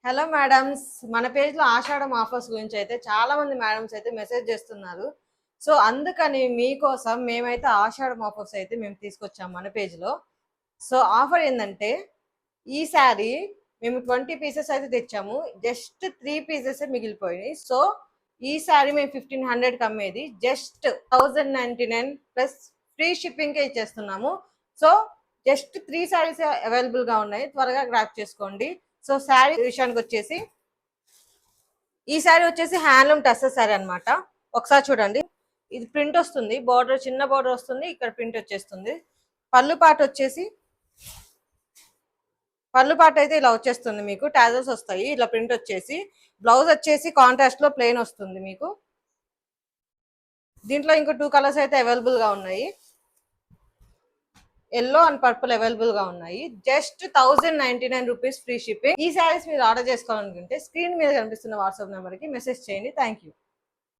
Hello madams, మన పేజ్లో ఆషాఢం offers గురించి అయితే చాలా మంది మేడమ్స్ అయితే మెసేజ్ చేస్తున్నారు. సో అందుకని మీకోసం మేమైతే ఆషాఢం ఆఫర్స్ అయితే మేము తీసుకొచ్చాం మన పేజ్లో. సో ఆఫర్ ఏంటంటే ఈ శారీ మేము 20 పీసెస్ అయితే తెచ్చాము, జస్ట్ 3 పీసెస్ మిగిలిపోయినాయి. సో ఈ శారీ మేము 1500కి అమ్మేది జస్ట్ 1099 ప్లస్ ఫ్రీ షిప్పింగ్కే ఇచ్చేస్తున్నాము. సో జస్ట్ 3 శారీస్ అవైలబుల్గా ఉన్నాయి, త్వరగా గ్రాప్ చేసుకోండి. సో శారీ విషయానికి వచ్చేసి ఈ శారీ వచ్చేసి హ్యాండ్లూమ్ టస్సర్ శారీ అనమాట. ఒకసారి చూడండి, ఇది ప్రింట్ వస్తుంది, బార్డర్ చిన్న బార్డర్ వస్తుంది, ఇక్కడ ప్రింట్ వచ్చేస్తుంది. పళ్ళు పాట అయితే ఇలా వచ్చేస్తుంది, మీకు టాజల్స్ వస్తాయి, ఇలా ప్రింట్ వచ్చేసి. బ్లౌజ్ వచ్చేసి కాంట్రాస్ట్ లో ప్లెయిన్ వస్తుంది మీకు. దీంట్లో ఇంకో 2 కలర్స్ అయితే అవైలబుల్ గా ఉన్నాయి, ఎల్లో అండ్ పర్పుల్ అవైలబుల్ గా ఉన్నాయి. Just 1099 rupees free shipping. ఈ శారీస్ మీరు ఆర్డర్ చేసుకోవాలనుకుంటే స్క్రీన్ మీద కనిపిస్తున్న వాట్సాప్ నెంబర్ కి మెసేజ్ చేయండి. Thank you.